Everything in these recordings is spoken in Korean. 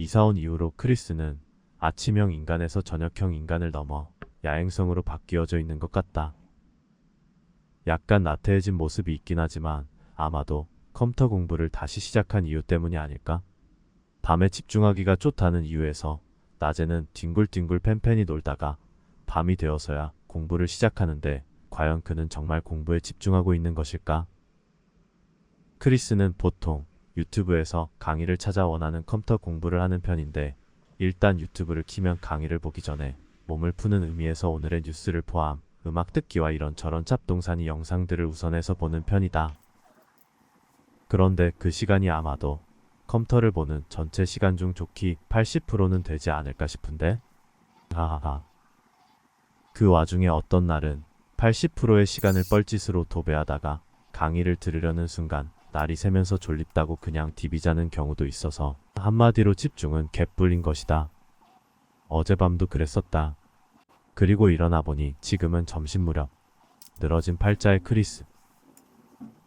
이사 온 이후로 크리스는 아침형 인간에서 저녁형 인간을 넘어 야행성으로 바뀌어져 있는 것 같다. 약간 나태해진 모습이 있긴 하지만 아마도 컴퓨터 공부를 다시 시작한 이유 때문이 아닐까? 밤에 집중하기가 좋다는 이유에서 낮에는 뒹굴뒹굴 팬팬히 놀다가 밤이 되어서야 공부를 시작하는데 과연 그는 정말 공부에 집중하고 있는 것일까? 크리스는 보통 유튜브에서 강의를 찾아 원하는 컴퓨터 공부를 하는 편인데 일단 유튜브를 키면 강의를 보기 전에 몸을 푸는 의미에서 오늘의 뉴스를 포함 음악 듣기와 이런저런 잡동사니 영상들을 우선해서 보는 편이다. 그런데 그 시간이 아마도 컴퓨터를 보는 전체 시간 중 좋기 80%는 되지 않을까 싶은데? 하하하. 그 와중에 어떤 날은 80%의 시간을 뻘짓으로 도배하다가 강의를 들으려는 순간 날이 새면서 졸립다고 그냥 디비자는 경우도 있어서 한마디로 집중은 개뿔인 것이다. 어젯밤도 그랬었다. 그리고 일어나 보니 지금은 점심 무렵. 늘어진 팔자의 크리스.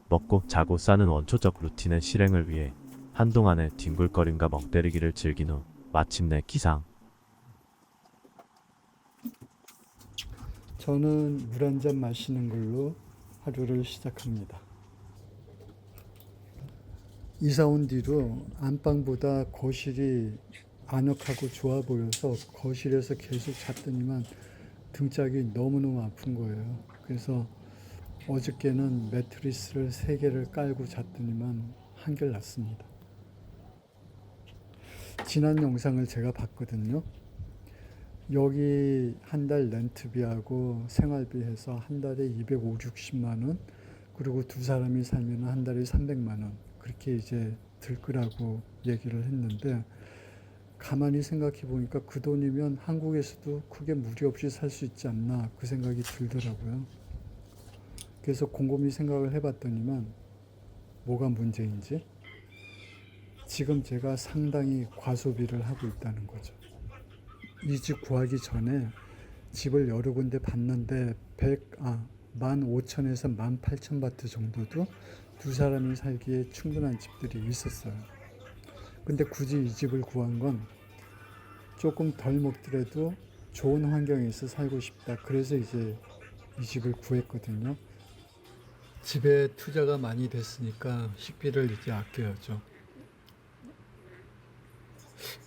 먹고 자고 싸는 원초적 루틴의 실행을 위해 한동안의 뒹굴거림과 멍때리기를 즐긴 후 마침내 기상. 저는 물 한 잔 마시는 걸로 하루를 시작합니다. 이사 온 뒤로 안방보다 거실이 아늑하고 좋아 보여서 거실에서 계속 잤더니만 등짝이 너무너무 아픈 거예요. 그래서 어저께는 매트리스를 3개를 깔고 잤더니만 한결 낫습니다. 지난 영상을 제가 봤거든요. 여기 한 달 렌트비하고 생활비 해서 한 달에 250, 60만 원, 그리고 두 사람이 살면 한 달에 300만 원, 그렇게 이제 들 거라고 얘기를 했는데, 가만히 생각해 보니까 그 돈이면 한국에서도 크게 무리 없이 살 수 있지 않나, 그 생각이 들더라고요. 그래서 곰곰이 생각을 해봤더니만 뭐가 문제인지, 지금 제가 상당히 과소비를 하고 있다는 거죠. 이 집 구하기 전에 집을 여러 군데 봤는데 15,000에서 18,000바트 정도도 두 사람이 살기에 충분한 집들이 있었어요. 근데 굳이 이 집을 구한 건 조금 덜 먹더라도 좋은 환경에서 살고 싶다. 그래서 이제 이 집을 구했거든요. 집에 투자가 많이 됐으니까 식비를 이제 아껴야죠.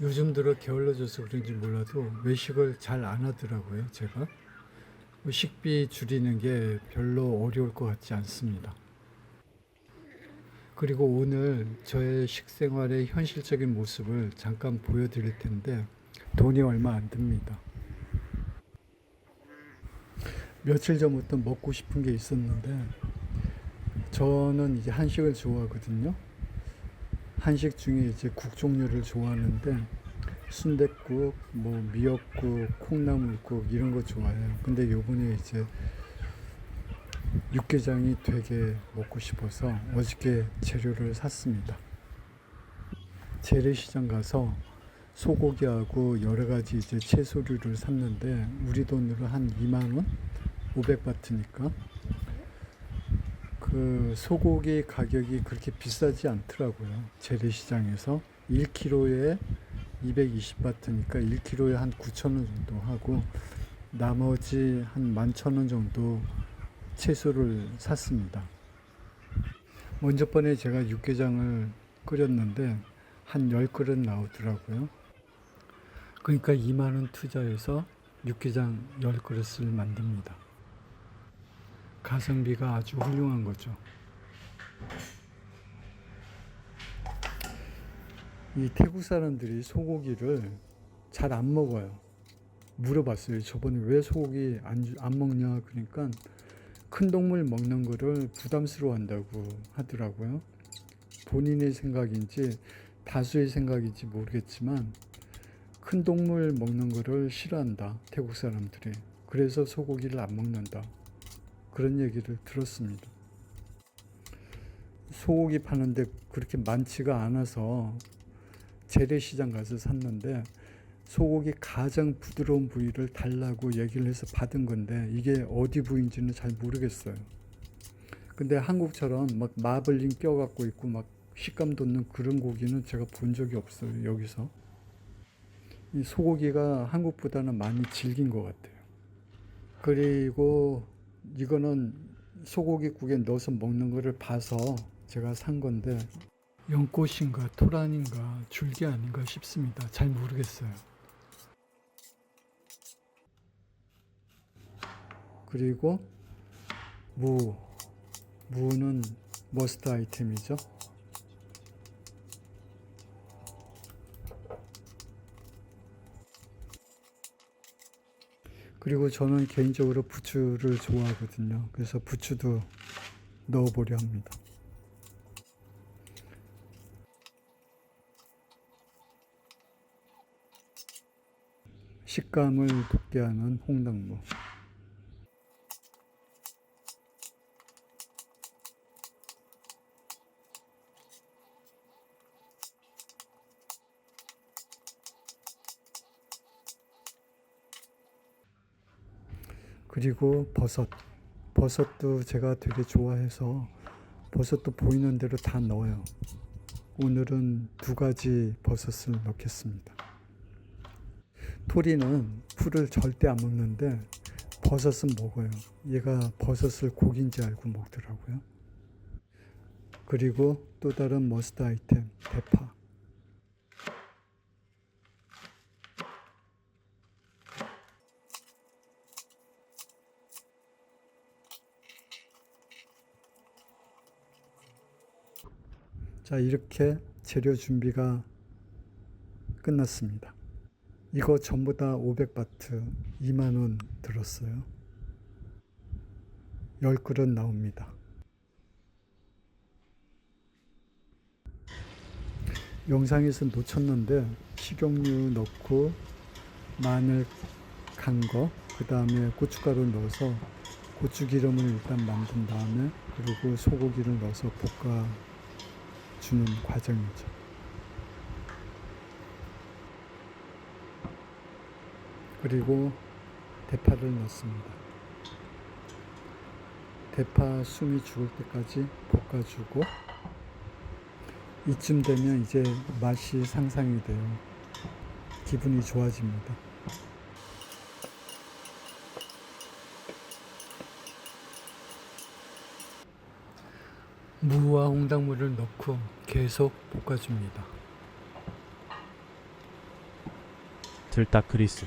요즘 들어 게을러져서 그런지 몰라도 외식을 잘 안 하더라고요, 제가. 식비 줄이는 게 별로 어려울 것 같지 않습니다. 그리고 오늘 저의 식생활의 현실적인 모습을 잠깐 보여드릴 텐데 돈이 얼마 안 듭니다. 며칠 전부터 먹고 싶은 게 있었는데 저는 이제 한식을 좋아하거든요. 한식 중에 이제 국 종류를 좋아하는데 순댓국, 뭐 미역국, 콩나물국 이런 거 좋아해요. 근데 요번에 이제 육개장이 되게 먹고 싶어서 어저께 재료를 샀습니다. 재래시장 가서 소고기하고 여러 가지 이제 채소류를 샀는데 우리 돈으로 한 2만 원? 500바트니까 그 소고기 가격이 그렇게 비싸지 않더라고요. 재래시장에서 1kg에 220바트니까 1kg에 한 9,000원 정도 하고 나머지 한 11,000원 정도 채소를 샀습니다. 먼저 번에 제가 육개장을 끓였는데 한 10그릇 나오더라고요. 그러니까 2만 원 투자해서 육개장 10그릇을 만듭니다. 가성비가 아주 훌륭한 거죠. 이 태국 사람들이 소고기를 잘 안 먹어요. 물어봤어요. 저번에 왜 소고기 안 먹냐 그러니까 큰 동물 먹는 거를 부담스러워 한다고 하더라고요. 본인의 생각인지 다수의 생각인지 모르겠지만 큰 동물 먹는 거를 싫어한다. 태국 사람들이. 그래서 소고기를 안 먹는다. 그런 얘기를 들었습니다. 소고기 파는데 그렇게 많지가 않아서 재래시장 가서 샀는데 소고기 가장 부드러운 부위를 달라고 얘기를 해서 받은 건데 이게 어디 부위인지는 잘 모르겠어요. 근데 한국처럼 막 마블링 껴 갖고 있고 막 식감 돋는 그런 고기는 제가 본 적이 없어요, 여기서. 이 소고기가 한국보다는 많이 질긴 것 같아요. 그리고 이거는 소고기국에 넣어서 먹는 거를 봐서 제가 산 건데 연꽃인가 토란인가 줄기 아닌가 싶습니다. 잘 모르겠어요. 그리고 무는 머스트 아이템이죠. 그리고 저는 개인적으로 부추를 좋아하거든요. 그래서 부추도 넣어보려 합니다. 식감을 돋게 하는 홍당무. 그리고 버섯도 제가 되게 좋아해서 버섯도 보이는 대로 다 넣어요. 오늘은 2가지 버섯을 넣겠습니다. 토리는 풀을 절대 안 먹는데 버섯은 먹어요. 얘가 버섯을 고기인지 알고 먹더라고요. 그리고 또 다른 머스트 아이템, 대파. 자, 이렇게 재료 준비가 끝났습니다. 이거 전부 다 500바트 2만원 들었어요. 10그릇 나옵니다. 영상에서 놓쳤는데 식용유 넣고 마늘 간 거, 그 다음에 고춧가루 넣어서 고추기름을 일단 만든 다음에 그리고 소고기를 넣어서 볶아주는 과정이죠. 그리고 대파를 넣습니다. 대파 숨이 죽을 때까지 볶아주고 이쯤 되면 이제 맛이 상상이 돼요. 기분이 좋아집니다. 무와 홍당무를 넣고 계속 볶아줍니다. 틀딱크리스.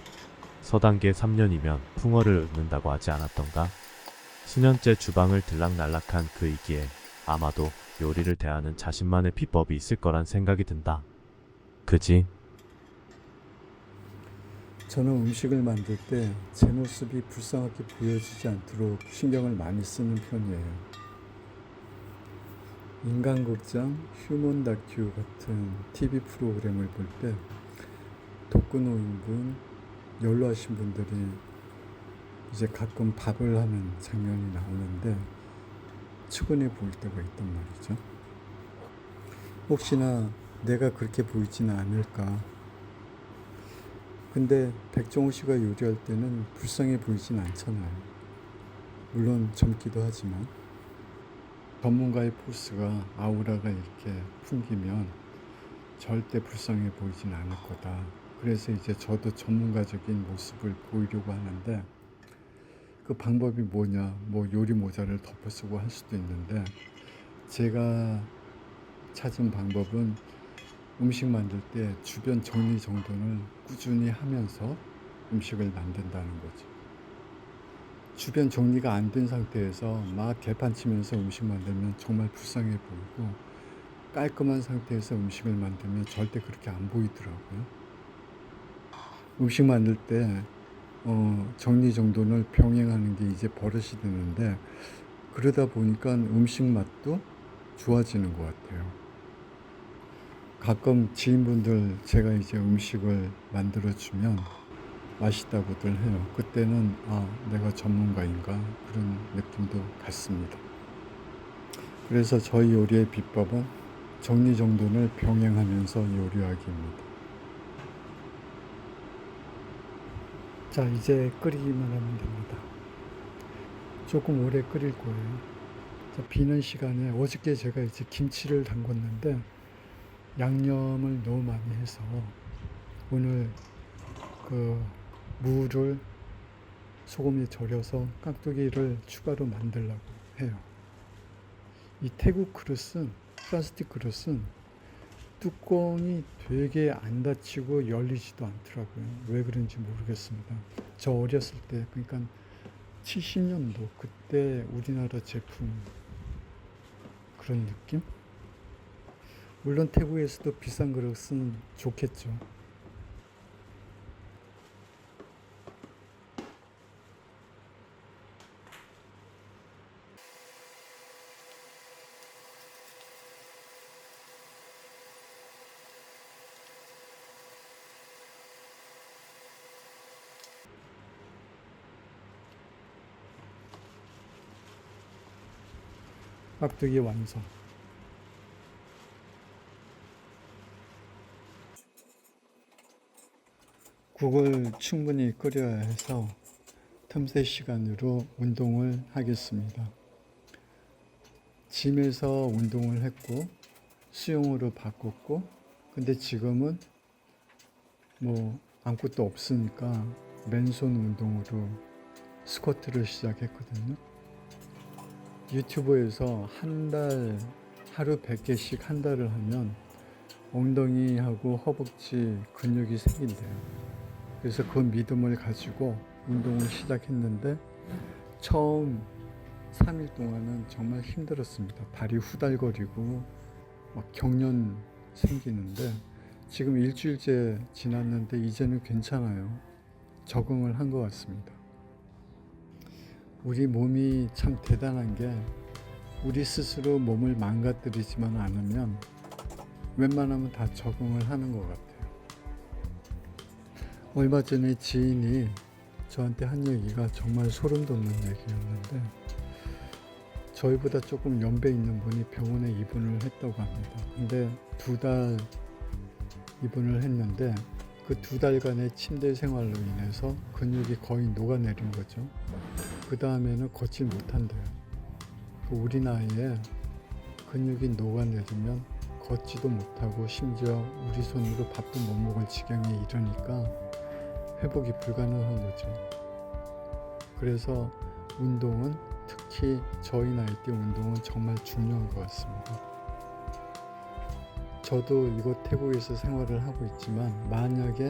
서단계 3년이면 풍어를 읊는다고 하지 않았던가? 수년째 주방을 들락날락한 그이기에 아마도 요리를 대하는 자신만의 비법이 있을 거란 생각이 든다. 그지? 저는 음식을 만들 때 제 모습이 불쌍하게 보여지지 않도록 신경을 많이 쓰는 편이에요. 인간극장, 휴먼 다큐 같은 TV 프로그램을 볼 때 독거노인분, 연로하신 분들이 이제 가끔 밥을 하는 장면이 나오는데 측은해 보일 때가 있단 말이죠. 혹시나 내가 그렇게 보이지는 않을까. 근데 백종원 씨가 요리할 때는 불쌍해 보이진 않잖아요. 물론 젊기도 하지만 전문가의 포스가 아우라가 이렇게 풍기면 절대 불쌍해 보이진 않을 거다. 그래서 이제 저도 전문가적인 모습을 보이려고 하는데 그 방법이 뭐냐, 뭐 요리 모자를 덮어 쓰고 할 수도 있는데 제가 찾은 방법은 음식 만들 때 주변 정리정돈을 꾸준히 하면서 음식을 만든다는 거죠. 주변 정리가 안 된 상태에서 막 개판치면서 음식 만들면 정말 불쌍해 보이고 깔끔한 상태에서 음식을 만들면 절대 그렇게 안 보이더라고요. 음식 만들 때 정리정돈을 병행하는 게 이제 버릇이 되는데 그러다 보니까 음식 맛도 좋아지는 것 같아요. 가끔 지인분들 제가 이제 음식을 만들어주면 맛있다고들 해요. 그때는 내가 전문가인가 그런 느낌도 갖습니다. 그래서 저희 요리의 비법은 정리정돈을 병행하면서 요리하기입니다. 자, 이제 끓이기만 하면 됩니다. 조금 오래 끓일 거예요. 자, 비는 시간에 어저께 제가 이제 김치를 담궜는데 양념을 너무 많이 해서 오늘 그 무를 소금에 절여서 깍두기를 추가로 만들려고 해요. 이 태국 그릇은, 플라스틱 그릇은 뚜껑이 되게 안 닫히고 열리지도 않더라고요. 왜 그런지 모르겠습니다. 저 어렸을 때, 그러니까 70년도 그때 우리나라 제품 그런 느낌? 물론 태국에서도 비싼 그릇은 좋겠죠. 깍두기 완성. 국을 충분히 끓여야 해서 틈새 시간으로 운동을 하겠습니다. 짐에서 운동을 했고 수영으로 바꿨고, 근데 지금은 뭐 아무것도 없으니까 맨손 운동으로 스쿼트를 시작했거든요. 유튜브에서 한 달 하루 100개씩 한 달을 하면 엉덩이하고 허벅지 근육이 생긴대요. 그래서 그 믿음을 가지고 운동을 시작했는데 처음 3일 동안은 정말 힘들었습니다. 발이 후달거리고 막 경련 생기는데 지금 일주일째 지났는데 이제는 괜찮아요. 적응을 한 것 같습니다. 우리 몸이 참 대단한 게 우리 스스로 몸을 망가뜨리지만 않으면 웬만하면 다 적응을 하는 것 같아요. 얼마 전에 지인이 저한테 한 얘기가 정말 소름 돋는 얘기였는데, 저희보다 조금 연배 있는 분이 병원에 입원을 했다고 합니다. 근데 2달 입원을 했는데 그 2달간의 침대 생활로 인해서 근육이 거의 녹아내린 거죠. 그 다음에는 걷질 못한대요. 우리 나이에 근육이 녹아내리면 걷지도 못하고 심지어 우리 손으로 밥도 못 먹을 지경에 이르니까 회복이 불가능한 거죠. 그래서 운동은, 특히 저희 나이대 운동은 정말 중요한 것 같습니다. 저도 이곳 태국에서 생활을 하고 있지만 만약에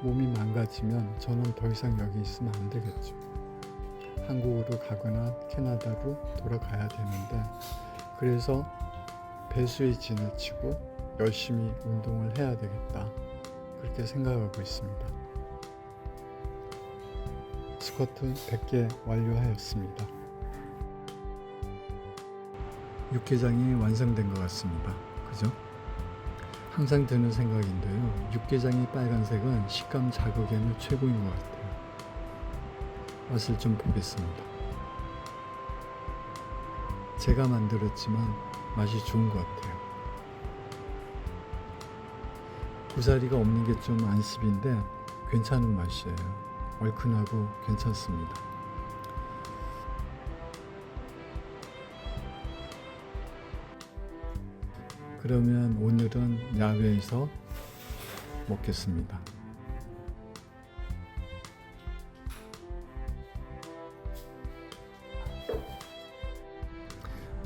몸이 망가지면 저는 더 이상 여기 있으면 안 되겠죠. 한국으로 가거나 캐나다로 돌아가야 되는데, 그래서 배수의 진을 치고 열심히 운동을 해야 되겠다, 그렇게 생각하고 있습니다. 스쿼트 100개 완료하였습니다. 육개장이 완성된 것 같습니다. 그죠? 항상 드는 생각인데요. 육개장이 빨간색은 식감 자극에는 최고인 것 같아요. 맛을 좀 보겠습니다. 제가 만들었지만 맛이 좋은 것 같아요. 고사리가 없는 게 좀 안습인데 괜찮은 맛이에요. 얼큰하고 괜찮습니다. 그러면 오늘은 야외에서 먹겠습니다.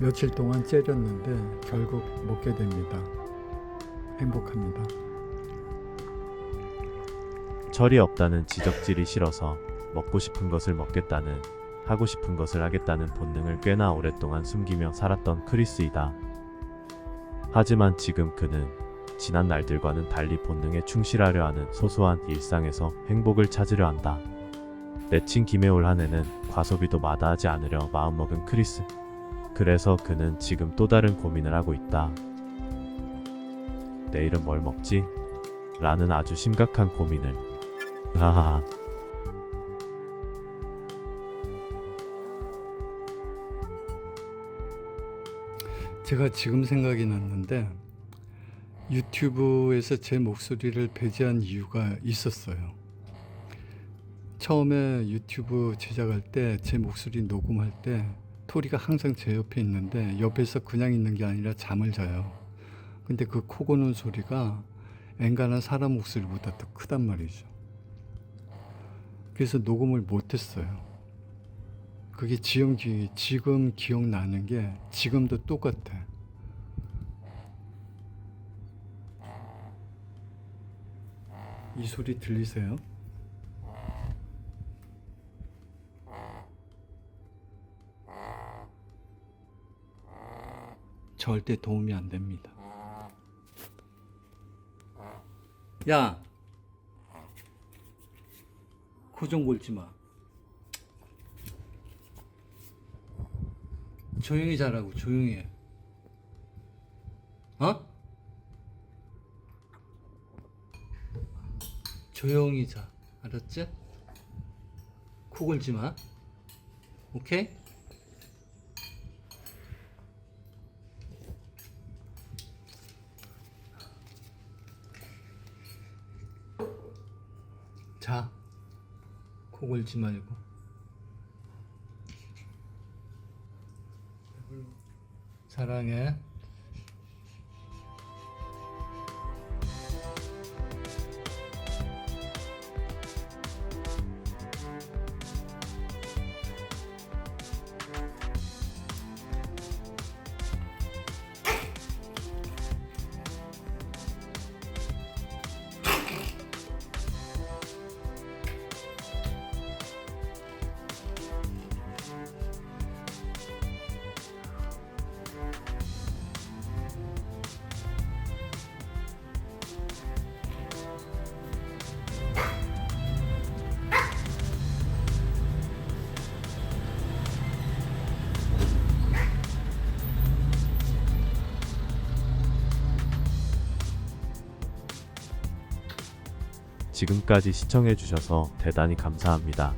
며칠 동안 째렸는데 결국 먹게 됩니다. 행복합니다. 철이 없다는 지적질이 싫어서 먹고 싶은 것을 먹겠다는, 하고 싶은 것을 하겠다는 본능을 꽤나 오랫동안 숨기며 살았던 크리스이다. 하지만 지금 그는 지난 날들과는 달리 본능에 충실하려 하는 소소한 일상에서 행복을 찾으려 한다. 내친 김에 올 한 해는 과소비도 마다하지 않으려 마음먹은 크리스. 그래서 그는 지금 또 다른 고민을 하고 있다. 내일은 뭘 먹지? 라는 아주 심각한 고민을. 하하하. 제가 지금 생각이 났는데 유튜브에서 제 목소리를 배제한 이유가 있었어요. 처음에 유튜브 제작할 때 제 목소리 녹음할 때 토리가 항상 제 옆에 있는데 옆에서 그냥 있는 게 아니라 잠을 자요. 근데 그 코 고는 소리가 엔간한 사람 목소리보다 더 크단 말이죠. 그래서 녹음을 못했어요. 그게 지금 기억나는 게 지금도 똑같아. 이 소리 들리세요? 절대 도움이 안 됩니다. 야, 코 좀 골지 마. 조용히 자라고, 조용히 해. 어? 조용히 자. 알았지? 코 골지 마. 오케이? 자. 코 골지 말고. 사랑해. 지금까지 시청해주셔서 대단히 감사합니다.